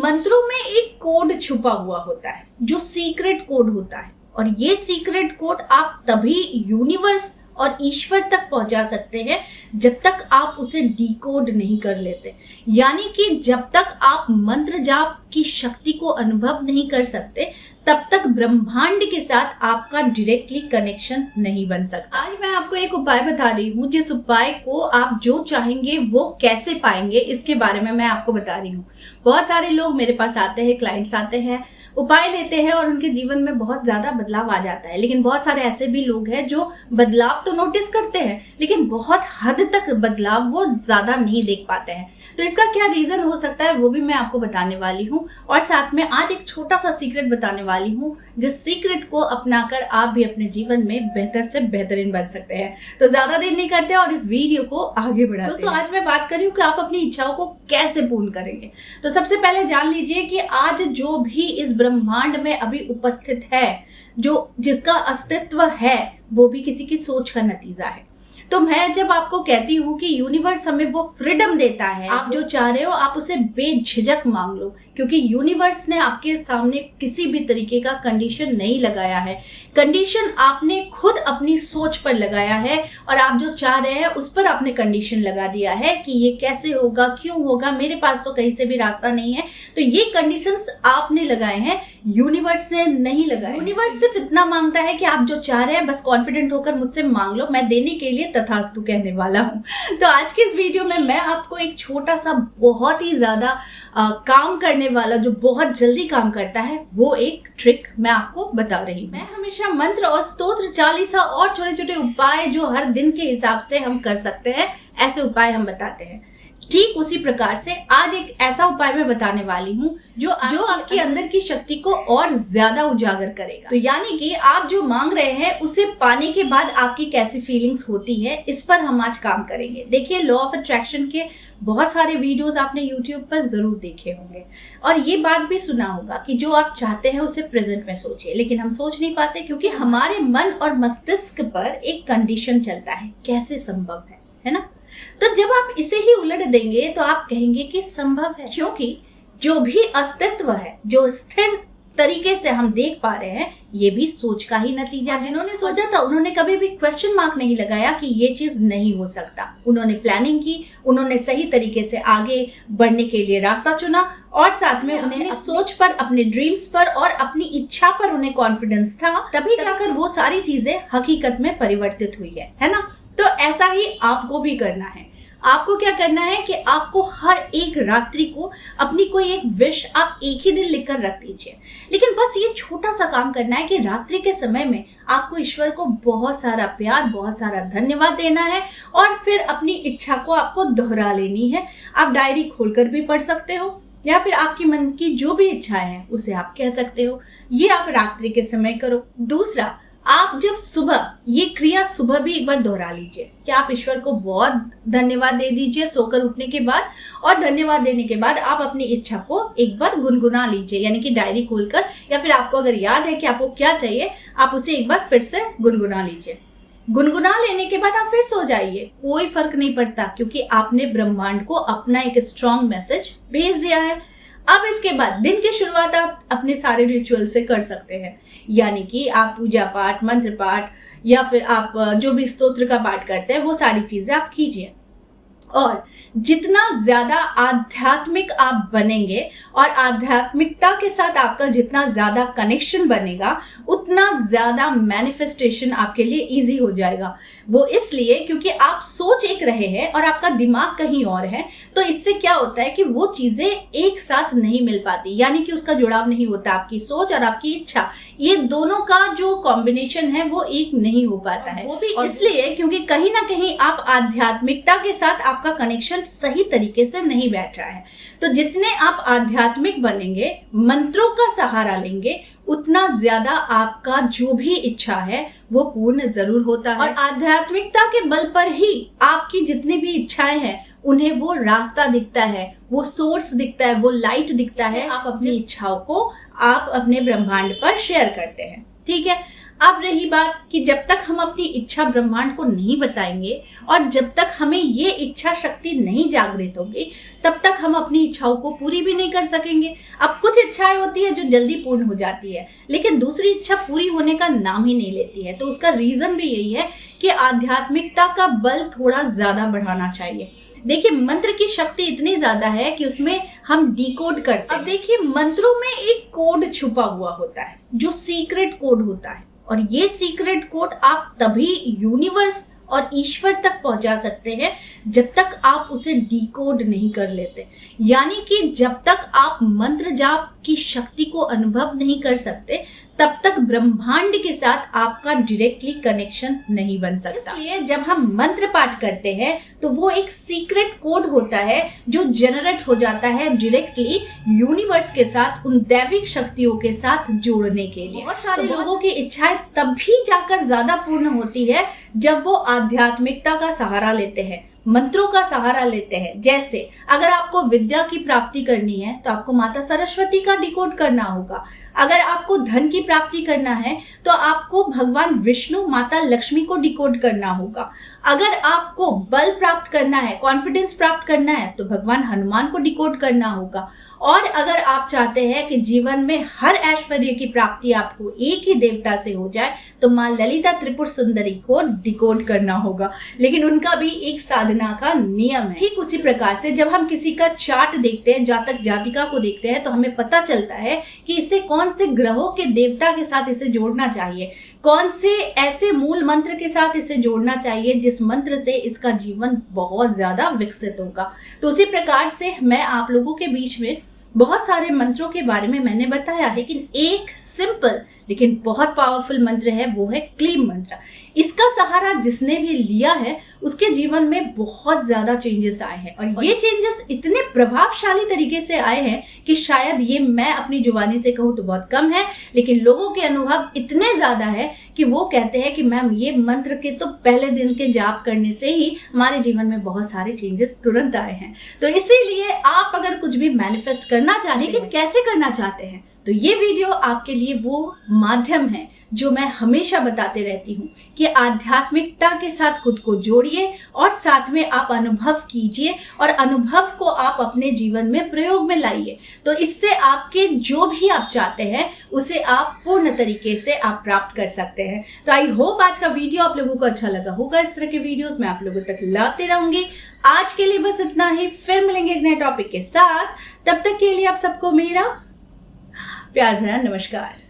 मंत्रों में एक कोड छुपा हुआ होता है जो सीक्रेट कोड होता है, और ये सीक्रेट कोड आप तभी यूनिवर्स और ईश्वर तक पहुंचा सकते हैं जब तक आप उसे डिकोड नहीं कर लेते। यानी कि जब तक आप मंत्र जाप की शक्ति को अनुभव नहीं कर सकते तब तक ब्रह्मांड के साथ आपका डायरेक्टली कनेक्शन नहीं बन सकता। आज मैं आपको एक उपाय बता रही हूँ, जिस उपाय को आप जो चाहेंगे वो कैसे पाएंगे इसके बारे में मैं आपको बता रही हूँ। बहुत सारे लोग मेरे पास आते हैं, क्लाइंट्स आते हैं, उपाय लेते हैं और उनके जीवन में बहुत ज्यादा बदलाव आ जाता है। लेकिन बहुत सारे ऐसे भी लोग हैं जो बदलाव तो नोटिस करते हैं लेकिन बहुत हद तक बदलाव वो ज्यादा नहीं देख पाते हैं। तो इसका क्या रीजन हो सकता है वो भी मैं आपको बताने वाली हूँ, और साथ में आज एक छोटा सा सीक्रेट बताने वाली हूँ जिस सीक्रेट को अपनाकर आप भी अपने जीवन में बेहतर से बेहतरीन बन सकते हैं। तो ज्यादा देर नहीं करते और इस वीडियो को आगे बढ़ाते हैं। दोस्तों, आज मैं बात कर रही हूँ कि आप अपनी इच्छाओं को कैसे पूर्ण करेंगे। तो सबसे पहले जान लीजिए कि आज जो भी इस ब्रह्मांड में अभी उपस्थित है, जो जिसका अस्तित्व है, वो भी किसी की सोच का नतीजा है। तो मैं जब आपको कहती हूँ कि यूनिवर्स हमें वो फ्रीडम देता है, आप जो चाह रहे हो आप उसे बेझिझक मांग लो, क्योंकि यूनिवर्स ने आपके सामने किसी भी तरीके का कंडीशन नहीं लगाया है। कंडीशन आपने खुद अपनी सोच पर लगाया है, और आप जो चाह रहे हैं उस पर आपने कंडीशन लगा दिया है कि ये कैसे होगा, क्यों होगा, मेरे पास तो कहीं से भी रास्ता नहीं है। तो ये कंडीशंस आपने लगाए हैं, यूनिवर्स ने नहीं लगाए। यूनिवर्स सिर्फ इतना मांगता है कि आप जो चाह रहे हैं बस कॉन्फिडेंट होकर मुझसे मांग लो, मैं देने के लिए तथास्तु कहने वाला हूँ। तो आज के इस वीडियो में मैं आपको एक छोटा सा बहुत ही ज्यादा काम करने वाला, जो बहुत जल्दी काम करता है, वो एक ट्रिक मैं आपको बता रही हूँ। मैं हमेशा मंत्र और स्तोत्र, चालीसा और छोटे छोटे उपाय जो हर दिन के हिसाब से हम कर सकते हैं, ऐसे उपाय हम बताते हैं। ठीक उसी प्रकार से आज एक ऐसा उपाय मैं बताने वाली हूँ जो आपके अंदर की शक्ति को और ज्यादा उजागर करेगा। तो यानी कि आप जो मांग रहे हैं उसे पाने के बाद आपकी कैसी फीलिंग्स होती है, इस पर हम आज काम करेंगे। देखिए, लॉ ऑफ अट्रैक्शन के बहुत सारे वीडियोस आपने यूट्यूब पर जरूर देखे होंगे, और ये बात भी सुना होगा कि जो आप चाहते हैं उसे प्रेजेंट में सोचिए, लेकिन हम सोच नहीं पाते क्योंकि हमारे मन और मस्तिष्क पर एक कंडीशन चलता है, कैसे संभव है ना। तो जब आप इसे ही उलट देंगे तो आप कहेंगे कि संभव है, क्योंकि जो भी अस्तित्व है, जो स्थिर तरीके से हम देख पा रहे हैं, ये भी सोच का ही नतीजा है। जिन्होंने सोचा था उन्होंने कभी भी क्वेश्चन मार्क नहीं लगाया कि ये चीज नहीं हो सकता। उन्होंने प्लानिंग की, उन्होंने सही तरीके से आगे बढ़ने के लिए रास्ता चुना, और साथ में उन्हें सोच पर, अपने ड्रीम्स पर और अपनी इच्छा पर उन्हें कॉन्फिडेंस था, तभी जाकर वो सारी चीजें हकीकत में परिवर्तित हुई है ना। तो ऐसा ही आपको भी करना है। आपको क्या करना है कि आपको हर एक रात्रि को अपनी कोई एक विश आप एक ही दिन लिखकर रख दीजिए, लेकिन बस ये छोटा सा काम करना है कि रात्रि के समय में आपको ईश्वर को बहुत सारा प्यार, बहुत सारा धन्यवाद देना है, और फिर अपनी इच्छा को आपको दोहरा लेनी है। आप डायरी खोलकर भी पढ़ सकते हो, या फिर आपकी मन की जो भी इच्छाएं हैं उसे आप कह सकते हो। ये आप रात्रि के समय करो। दूसरा, आप जब सुबह, ये क्रिया सुबह भी एक बार दोहरा लीजिए कि आप ईश्वर को बहुत धन्यवाद दे दीजिए सोकर उठने के बाद, और धन्यवाद देने के बाद आप अपनी इच्छा को एक बार गुनगुना लीजिए, यानी कि डायरी खोलकर, या फिर आपको अगर याद है कि आपको क्या चाहिए आप उसे एक बार फिर से गुनगुना लीजिए। गुनगुना लेने के बाद आप फिर सो जाइए, कोई फर्क नहीं पड़ता, क्योंकि आपने ब्रह्मांड को अपना एक स्ट्रॉन्ग मैसेज भेज दिया है। अब इसके बाद दिन की शुरुआत आप अपने सारे रिचुअल से कर सकते हैं, यानी कि आप पूजा पाठ, मंत्र पाठ, या फिर आप जो भी स्तोत्र का पाठ करते हैं वो सारी चीजें आप कीजिए। और जितना ज्यादा आध्यात्मिक आप बनेंगे और आध्यात्मिकता के साथ आपका जितना ज्यादा कनेक्शन बनेगा, उतना ज्यादा मैनिफेस्टेशन आपके लिए इजी हो जाएगा। वो इसलिए क्योंकि आप सोच एक रहे हैं और आपका दिमाग कहीं और है, तो इससे क्या होता है कि वो चीजें एक साथ नहीं मिल पाती, यानी कि उसका जुड़ाव नहीं होता। आपकी सोच और आपकी इच्छा, ये दोनों का जो कॉम्बिनेशन है वो एक नहीं हो पाता है। वो भी इसलिए क्योंकि कहीं ना कहीं आप आध्यात्मिकता के साथ आपका कनेक्शन सही तरीके से नहीं बैठ रहा है। तो जितने आप आध्यात्मिक बनेंगे, मंत्रों का सहारा लेंगे, उतना ज्यादा आपका जो भी इच्छा है वो पूर्ण जरूर होता है। और आध्यात्मिकता के बल पर ही आपकी जितनी भी इच्छाएं हैं उन्हें वो रास्ता दिखता है, वो सोर्स दिखता है, वो लाइट दिखता है। आप अपनी इच्छाओं को आप अपने ब्रह्मांड पर शेयर करते हैं, ठीक है। अब रही बात कि जब तक हम अपनी इच्छा ब्रह्मांड को नहीं बताएंगे और जब तक हमें ये इच्छा शक्ति नहीं जागृत होगी, तब तक हम अपनी इच्छाओं को पूरी भी नहीं कर सकेंगे। अब कुछ इच्छाएं होती है जो जल्दी पूर्ण हो जाती है, लेकिन दूसरी इच्छा पूरी होने का नाम ही नहीं लेती है। तो उसका रीजन भी यही है कि आध्यात्मिकता का बल थोड़ा ज्यादा बढ़ाना चाहिए। देखिए, मंत्र की शक्ति इतनी ज्यादा है कि उसमें हम डिकोड करते हैं। अब देखिए, मंत्रों में एक कोड छुपा हुआ होता है जो सीक्रेट कोड होता है, और ये सीक्रेट कोड आप तभी यूनिवर्स और ईश्वर तक पहुंचा सकते हैं जब तक आप उसे डिकोड नहीं कर लेते। यानी कि जब तक आप मंत्र जाप की शक्ति को अनुभव नहीं कर सकते, तब तक ब्रह्मांड के साथ आपका डायरेक्टली कनेक्शन नहीं बन सकता। इसलिए जब हम मंत्र पाठ करते हैं तो वो एक सीक्रेट कोड होता है जो जनरेट हो जाता है डायरेक्टली यूनिवर्स के साथ, उन दैविक शक्तियों के साथ जोड़ने के लिए। बहुत सारे लोगों की इच्छाएं तब भी जाकर ज्यादा पूर्ण होती है जब वो आध्यात्मिकता का सहारा लेते हैं, मंत्रों का सहारा लेते हैं। जैसे अगर आपको विद्या की प्राप्ति करनी है तो आपको माता सरस्वती का डिकोड करना होगा। अगर आपको धन की प्राप्ति करना है तो आपको भगवान विष्णु, माता लक्ष्मी को डिकोड करना होगा। अगर आपको बल प्राप्त करना है, कॉन्फिडेंस प्राप्त करना है, तो भगवान हनुमान को डिकोड करना होगा। और अगर आप चाहते हैं कि जीवन में हर ऐश्वर्य की प्राप्ति आपको एक ही देवता से हो जाए, तो माँ ललिता त्रिपुर सुंदरी को डिकोड करना होगा। लेकिन उनका भी एक साधना का नियम है। ठीक उसी प्रकार से जब हम किसी का चार्ट देखते हैं, जातक जातिका को देखते हैं, तो हमें पता चलता है कि इसे कौन से ग्रहों के देवता के साथ इसे जोड़ना चाहिए, कौन से ऐसे मूल मंत्र के साथ इसे जोड़ना चाहिए जिस मंत्र से इसका जीवन बहुत ज्यादा विकसित होगा। तो उसी प्रकार से मैं आप लोगों के बीच में बहुत सारे मंत्रों के बारे में मैंने बताया है, लेकिन एक सिंपल लेकिन बहुत पावरफुल मंत्र है, वो है क्लीम मंत्र। इसका सहारा जिसने भी लिया है उसके जीवन में बहुत ज्यादा चेंजेस आए हैं, और ये चेंजेस इतने प्रभावशाली तरीके से आए हैं कि शायद ये मैं अपनी जुबानी से कहूँ तो बहुत कम है, लेकिन लोगों के अनुभव इतने ज्यादा है कि वो कहते हैं कि मैम ये मंत्र के तो पहले दिन के जाप करने से ही हमारे जीवन में बहुत सारे चेंजेस तुरंत आए हैं। तो इसीलिए आप अगर कुछ भी मैनिफेस्ट करना चाहते हैं, लेकिन कैसे करना चाहते हैं, तो ये वीडियो आपके लिए वो माध्यम है जो मैं हमेशा बताते रहती हूँ कि आध्यात्मिकता के साथ खुद को जोड़िए और साथ में आप अनुभव कीजिए और अनुभव को आप अपने जीवन में प्रयोग में लाइए। तो इससे आपके जो भी आप चाहते हैं उसे आप पूर्ण तरीके से आप प्राप्त कर सकते हैं। तो आई होप आज का वीडियो आप लोगों को अच्छा लगा होगा। इस तरह के वीडियोस मैं आप लोगों तक लाते रहूंगी। आज के लिए बस इतना ही, फिर मिलेंगे एक नए टॉपिक के साथ। तब तक के लिए आप सबको मेरा प्यार भरा नमस्कार।